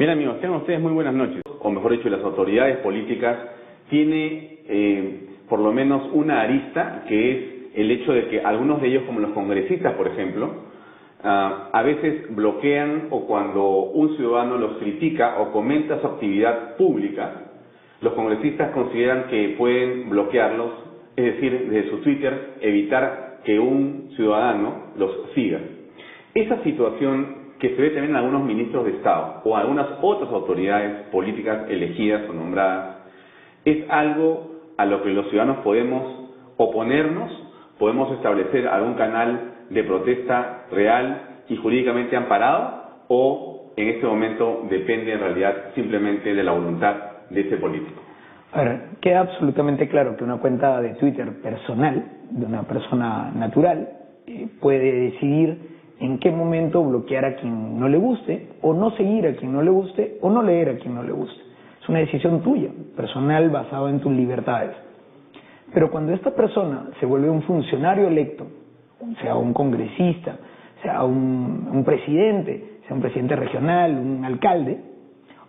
Bien, amigos, tengan ustedes muy buenas noches. O mejor dicho, las autoridades políticas tiene por lo menos una arista, que es el hecho de que algunos de ellos, como los congresistas, por ejemplo, a veces bloquean, o cuando un ciudadano los critica o comenta su actividad pública, los congresistas consideran que pueden bloquearlos, es decir, desde su Twitter, evitar que un ciudadano los siga. Esa situación que se ve también en algunos ministros de Estado o algunas otras autoridades políticas elegidas o nombradas, es algo a lo que los ciudadanos podemos oponernos, podemos establecer algún canal de protesta real y jurídicamente amparado, o en este momento depende en realidad simplemente de la voluntad de ese político. A ver, queda absolutamente claro que una cuenta de Twitter personal, de una persona natural, puede decidir en qué momento bloquear a quien no le guste, o no seguir a quien no le guste, o no leer a quien no le guste. Es una decisión tuya, personal, basada en tus libertades. Pero cuando esta persona se vuelve un funcionario electo, sea un congresista, sea un presidente, sea un presidente regional, un alcalde,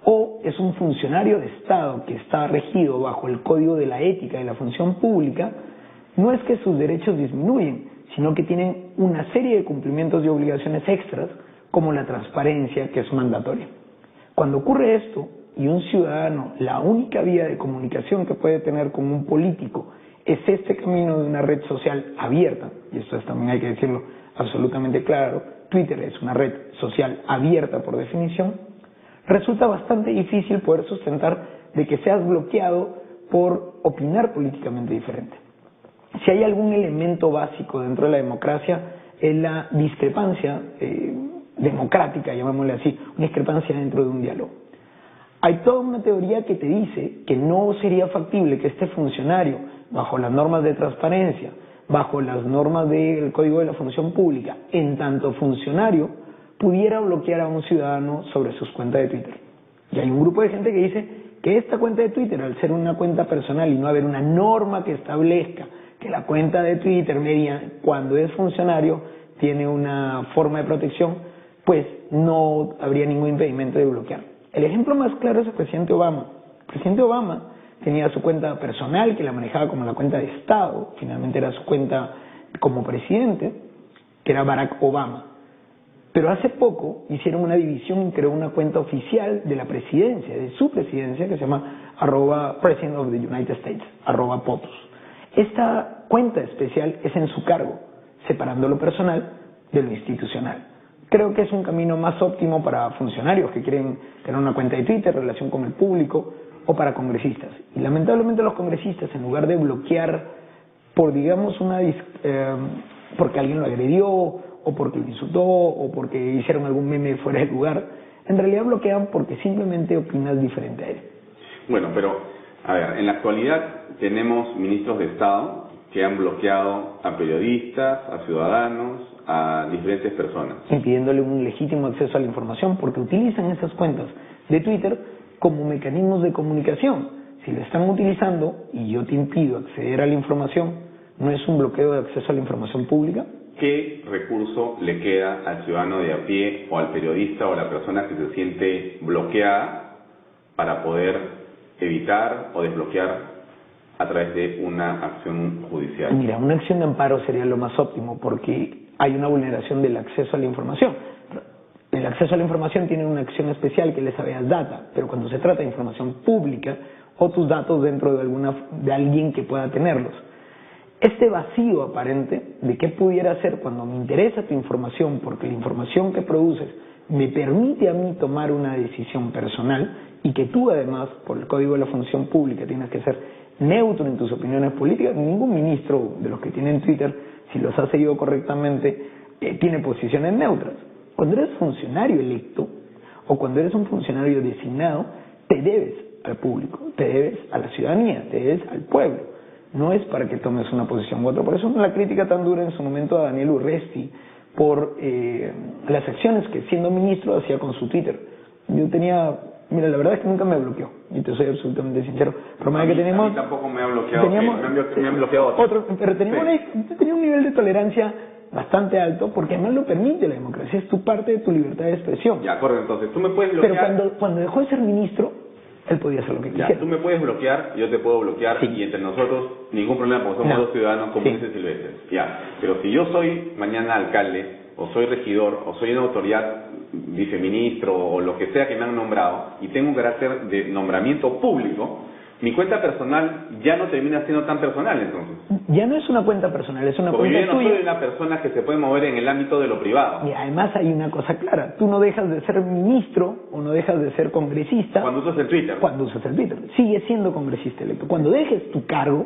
o es un funcionario de Estado que está regido bajo el Código de la Ética y la Función Pública, no es que sus derechos disminuyen, sino que tienen una serie de cumplimientos y obligaciones extras, como la transparencia, que es mandatoria. Cuando ocurre esto, y un ciudadano, la única vía de comunicación que puede tener con un político es este camino de una red social abierta, y esto también hay que decirlo absolutamente claro, Twitter es una red social abierta por definición, resulta bastante difícil poder sustentar de que seas bloqueado por opinar políticamente diferente. Si hay algún elemento básico dentro de la democracia, es la discrepancia democrática, llamémosle así, una discrepancia dentro de un diálogo. Hay toda una teoría que te dice que no sería factible que este funcionario, bajo las normas de transparencia, bajo las normas del Código de la Función Pública, en tanto funcionario, pudiera bloquear a un ciudadano sobre sus cuentas de Twitter. Y hay un grupo de gente que dice que esta cuenta de Twitter, al ser una cuenta personal y no haber una norma que establezca que la cuenta de Twitter, cuando es funcionario, tiene una forma de protección, pues no habría ningún impedimento de bloquear. El ejemplo más claro es el presidente Obama. El presidente Obama tenía su cuenta personal, que la manejaba como la cuenta de Estado, finalmente era su cuenta como presidente, que era Barack Obama. Pero hace poco hicieron una división y creó una cuenta oficial de la presidencia, de su presidencia, que se llama @President of the United States, @POTUS. Esta cuenta especial es en su cargo, separando lo personal de lo institucional. Creo que es un camino más óptimo para funcionarios que quieren tener una cuenta de Twitter, relación con el público, o para congresistas. Y lamentablemente los congresistas, en lugar de bloquear por, digamos, porque alguien lo agredió, o porque lo insultó, o porque hicieron algún meme fuera de lugar, en realidad bloquean porque simplemente opinas diferente a él. Bueno, pero, a ver, en la actualidad tenemos ministros de Estado que han bloqueado a periodistas, a ciudadanos, a diferentes personas, impidiéndole un legítimo acceso a la información, porque utilizan esas cuentas de Twitter como mecanismos de comunicación. Si lo están utilizando y yo te impido acceder a la información, ¿no es un bloqueo de acceso a la información pública? ¿Qué recurso le queda al ciudadano de a pie, o al periodista, o a la persona que se siente bloqueada, para poder evitar o desbloquear a través de una acción judicial? Mira, una acción de amparo sería lo más óptimo, porque hay una vulneración del acceso a la información. El acceso a la información tiene una acción especial, que les habeas data, pero cuando se trata de información pública o tus datos dentro de alguien que pueda tenerlos, este vacío aparente de qué pudiera hacer cuando me interesa tu información, porque la información que produces me permite a mí tomar una decisión personal, y que tú además, por el Código de la Función Pública, tienes que ser neutro en tus opiniones políticas. Ningún ministro de los que tienen Twitter, si los ha seguido correctamente, tiene posiciones neutras. Cuando eres funcionario electo, o cuando eres un funcionario designado, te debes al público, te debes a la ciudadanía, te debes al pueblo. No es para que tomes una posición u otra. Por eso la crítica tan dura en su momento a Daniel Urresti por las acciones que, siendo ministro, hacía con su Twitter. Mira, la verdad es que nunca me bloqueó, y te soy absolutamente sincero. El problema que tenemos, a mí tampoco me ha bloqueado, me han bloqueado pero tenía un nivel de tolerancia bastante alto, porque además lo permite la democracia, es tu parte de tu libertad de expresión. Ya, correcto, entonces tú me puedes bloquear. Pero cuando dejó de ser ministro, él podía hacer lo que quisiera. Ya, tú me puedes bloquear, yo te puedo bloquear, sí. y entre nosotros ningún problema porque somos dos ciudadanos comunes y silvestres. Ya, pero si yo soy mañana alcalde, o soy regidor, o soy una autoridad, viceministro, o lo que sea que me han nombrado, y tengo un carácter de nombramiento público, mi cuenta personal ya no termina siendo tan personal, entonces. Ya no es una cuenta personal, es una Porque cuenta yo no tuya. soy una persona que se puede mover en el ámbito de lo privado. Y además hay una cosa clara, tú no dejas de ser ministro o no dejas de ser congresista Cuando usas el Twitter. cuando usas el Twitter, sigues siendo congresista electo. Cuando dejes tu cargo,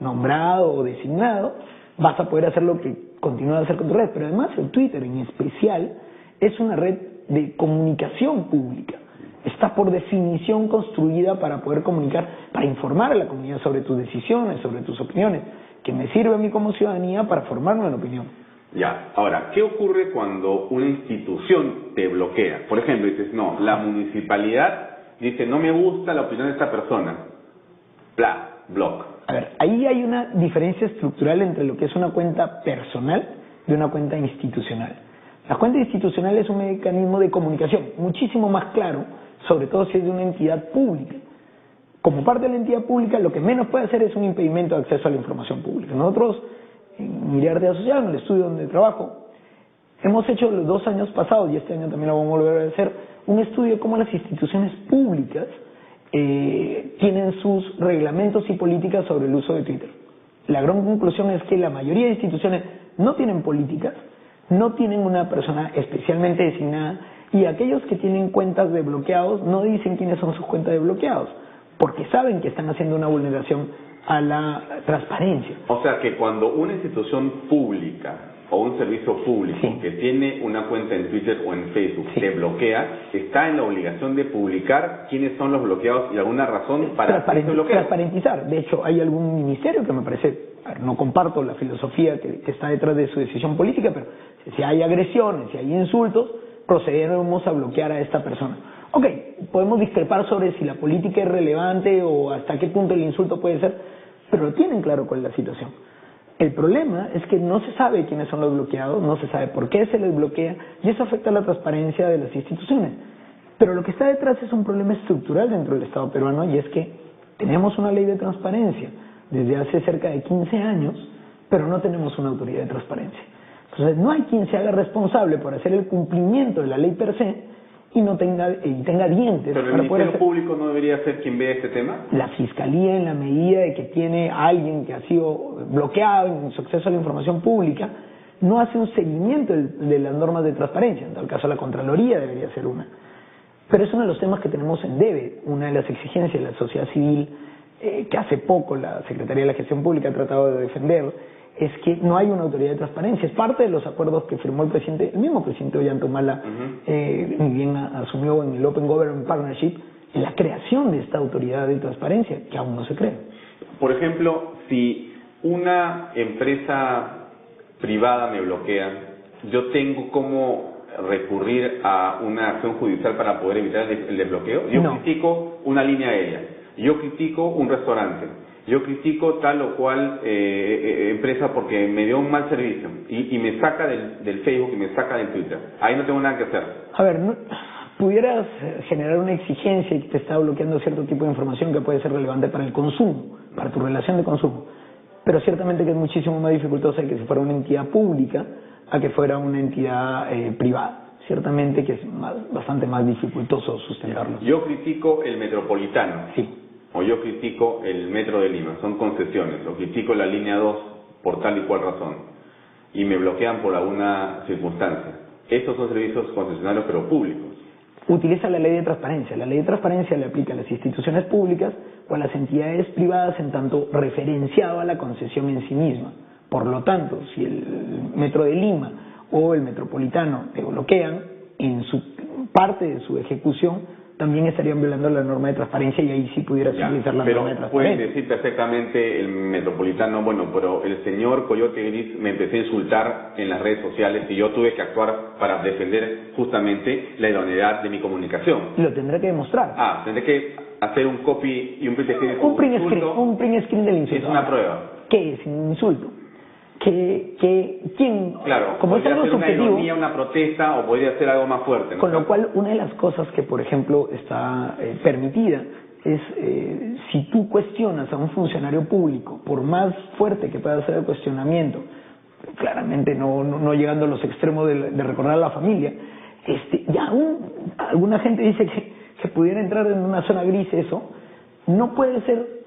nombrado o designado, vas a poder hacer lo que continúas a hacer con tu red. Pero además el Twitter en especial es una red de comunicación pública. Está por definición construida para poder comunicar, para informar a la comunidad sobre tus decisiones, sobre tus opiniones, que me sirve a mí como ciudadanía para formarme una opinión. Ya, ahora, ¿qué ocurre cuando una institución te bloquea? Por ejemplo, dices, no, la municipalidad dice, no me gusta la opinión de esta persona. Bla, block. A ver, ahí hay una diferencia estructural entre lo que es una cuenta personal de una cuenta institucional. La cuenta institucional es un mecanismo de comunicación muchísimo más claro, sobre todo si es de una entidad pública. Como parte de la entidad pública, lo que menos puede hacer es un impedimento de acceso a la información pública. Nosotros, en Mirarte Asociado, en el estudio donde trabajo, hemos hecho los 2 años pasados, y este año también lo vamos a volver a hacer, un estudio de cómo las instituciones públicas tienen sus reglamentos y políticas sobre el uso de Twitter. La gran conclusión es que la mayoría de instituciones no tienen políticas, no tienen una persona especialmente designada, y aquellos que tienen cuentas de bloqueados no dicen quiénes son sus cuentas de bloqueados, porque saben que están haciendo una vulneración a la transparencia. O sea que cuando una institución pública o un servicio público que tiene una cuenta en Twitter o en Facebook te bloquea, está en la obligación de publicar quiénes son los bloqueados y alguna razón para ese bloqueo. Transparentizar. De hecho, hay algún ministerio que me parece, no comparto la filosofía que está detrás de su decisión política, pero si hay agresiones, si hay insultos, procederemos a bloquear a esta persona. Ok, podemos discrepar sobre si la política es relevante o hasta qué punto el insulto puede ser, pero lo tienen claro cuál es la situación. El problema es que no se sabe quiénes son los bloqueados, no se sabe por qué se les bloquea, y eso afecta la transparencia de las instituciones. Pero lo que está detrás es un problema estructural dentro del Estado peruano, y es que tenemos una ley de transparencia desde hace cerca de 15 años, pero no tenemos una autoridad de transparencia. Entonces no hay quien se haga responsable por hacer el cumplimiento de la ley per se y no tenga dientes. ¿Pero el Ministerio Público no debería ser quien vea este tema? La Fiscalía, en la medida de que tiene a alguien que ha sido bloqueado en su acceso a la información pública, no hace un seguimiento de las normas de transparencia. En tal caso la Contraloría debería ser una. Pero es uno de los temas que tenemos en debe, una de las exigencias de la sociedad civil, que hace poco la Secretaría de la Gestión Pública ha tratado de defender, es que no hay una autoridad de transparencia. Es parte de los acuerdos que firmó el mismo presidente Ollanta-Humala, ni bien asumió en el Open Government Partnership, en la creación de esta autoridad de transparencia, que aún no se crea. Por ejemplo, si una empresa privada me bloquea, yo tengo cómo recurrir a una acción judicial para poder evitar el desbloqueo. Yo critico una línea aérea, yo critico un restaurante, yo critico tal o cual empresa porque me dio un mal servicio y me saca del Facebook y me saca del Twitter. Ahí no tengo nada que hacer. A ver, pudieras generar una exigencia y que te está bloqueando cierto tipo de información que puede ser relevante para el consumo, para tu relación de consumo. Pero ciertamente que es muchísimo más dificultoso que si fuera una entidad pública a que fuera una entidad privada. Ciertamente que es bastante más dificultoso sustentarlo. Yo critico el Metropolitano. Sí. O yo critico el Metro de Lima, son concesiones, o critico la línea 2 por tal y cual razón, y me bloquean por alguna circunstancia. Estos son servicios concesionarios pero públicos. Utiliza la ley de transparencia. La ley de transparencia le aplica a las instituciones públicas o a las entidades privadas en tanto referenciado a la concesión en sí misma. Por lo tanto, si el Metro de Lima o el Metropolitano te bloquean, en su parte de su ejecución también estarían violando la norma de transparencia y ahí sí pudieras utilizar la norma de transparencia. Pueden decir perfectamente el Metropolitano, bueno, pero el señor Coyote Gris me empezó a insultar en las redes sociales y yo tuve que actuar para defender justamente la idoneidad de mi comunicación. Lo tendré que demostrar. Tendré que hacer un copy y un print screen. Un print screen del insulto. Es una prueba. ¿Qué es un insulto? ¿quién? Claro, como es algo ser una subjetivo, ironía, una protesta, o podría ser algo más fuerte, ¿no? Con lo cual, una de las cosas que, por ejemplo, está permitida es, si tú cuestionas a un funcionario público, por más fuerte que pueda ser el cuestionamiento, claramente no llegando a los extremos de recordar a la familia, alguna gente dice que pudiera entrar en una zona gris eso, no puede ser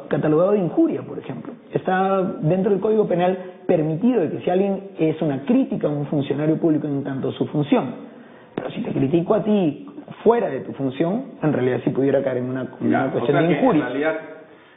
catalogado de injuria, por ejemplo. Está dentro del Código Penal permitido de que si alguien es una crítica a un funcionario público en tanto su función, pero si te critico a ti fuera de tu función, en realidad sí pudiera caer en una cuestión de injuria. En realidad,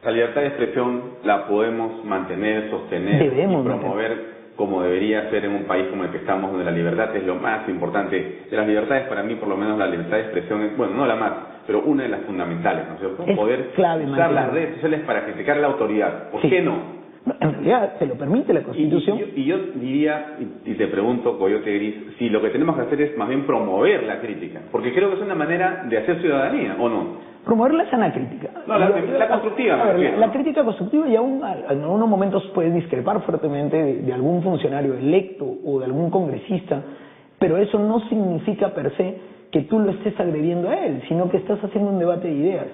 la libertad de expresión la podemos mantener, sostener y promover como debería ser en un país como el que estamos, donde la libertad es lo más importante. De las libertades, para mí, por lo menos, la libertad de expresión es, bueno, no la más, pero una de las fundamentales, ¿no es cierto? Es poder clave usar las redes sociales para criticar la autoridad. ¿Por qué no? En realidad, te lo permite la Constitución. Y yo diría, y te pregunto, Coyote Gris, si lo que tenemos que hacer es más bien promover la crítica, porque creo que es una manera de hacer ciudadanía, ¿o no? Promover la sana crítica. No, la constructiva. A ver, la crítica constructiva, y aún en algunos momentos puedes discrepar fuertemente de algún funcionario electo o de algún congresista, pero eso no significa per se que tú lo estés agrediendo a él, sino que estás haciendo un debate de ideas.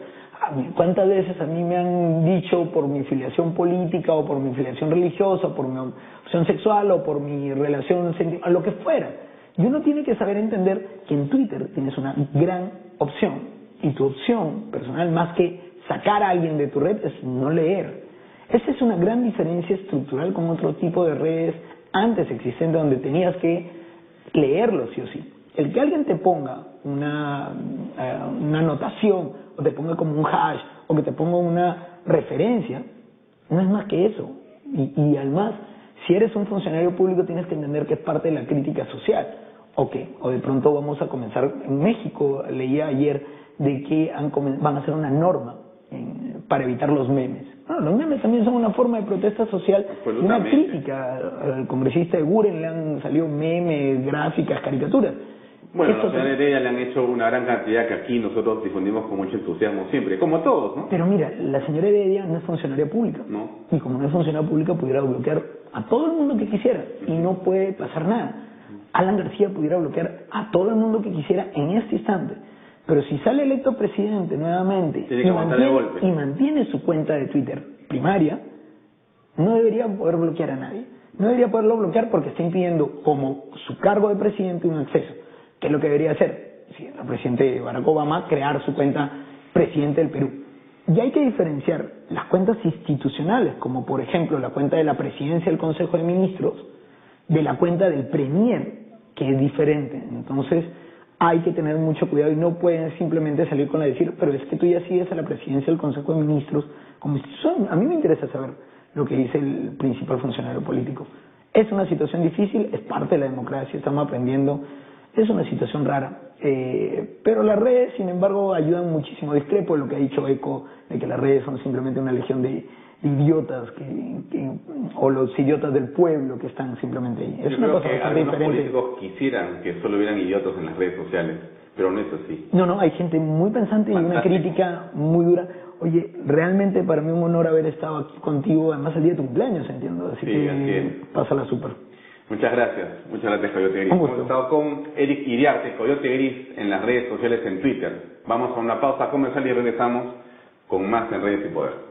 ¿Cuántas veces a mí me han dicho por mi filiación política o por mi filiación religiosa, o por mi opción sexual o por mi relación sentimental, lo que fuera? Y uno tiene que saber entender que en Twitter tienes una gran opción, y tu opción personal, más que sacar a alguien de tu red, es no leer. Esa es una gran diferencia estructural con otro tipo de redes antes existentes, donde tenías que leerlo sí o sí. El que alguien te ponga una anotación, o te ponga como un hash, o que te ponga una referencia, no es más que eso. Y además, si eres un funcionario público, tienes que entender que es parte de la crítica social. O de pronto vamos a comenzar, en México leía ayer de que van a hacer una norma para evitar los memes. Bueno, los memes también son una forma de protesta social, y una crítica al congresista de Guren. Le han salido memes, gráficas, caricaturas. Bueno, a la señora Heredia le han hecho una gran cantidad que aquí nosotros difundimos con mucho entusiasmo siempre, como todos, ¿no? Pero mira, la señora Heredia no es funcionaria pública. No. Y como no es funcionaria pública, pudiera bloquear a todo el mundo que quisiera, y no puede pasar nada. Alan García pudiera bloquear a todo el mundo que quisiera en este instante. Pero si sale electo presidente nuevamente y mantiene su cuenta de Twitter primaria, no debería poder bloquear a nadie. No debería poderlo bloquear porque está impidiendo, como su cargo de presidente, un acceso, que es lo que debería hacer, si el presidente Barack Obama, crear su cuenta presidente del Perú. Y hay que diferenciar las cuentas institucionales, como por ejemplo la cuenta de la presidencia del Consejo de Ministros, de la cuenta del Premier, que es diferente. Entonces, hay que tener mucho cuidado y no pueden simplemente salir con la decir, pero es que tú ya sigues a la presidencia del Consejo de Ministros como institución. A mí me interesa saber lo que dice el principal funcionario político. Es una situación difícil, es parte de la democracia, estamos aprendiendo, es una situación rara, pero las redes, sin embargo, ayudan muchísimo. Discrepo de lo que ha dicho Eco, de que las redes son simplemente una legión de idiotas o los idiotas del pueblo que están simplemente ahí. Es una cosa bastante diferente. Algunos políticos quisieran que solo hubieran idiotas en las redes sociales, pero no es así. No, hay gente muy pensante y una crítica muy dura. Oye, realmente para mí un honor haber estado aquí contigo, además el día de tu cumpleaños, entiendo, así que pásala súper. Muchas gracias, Coyote Gris. Hemos estado con Eric Iriarte, Coyote Gris, en las redes sociales en Twitter. Vamos a una pausa comercial y regresamos con más en Redes y Poder.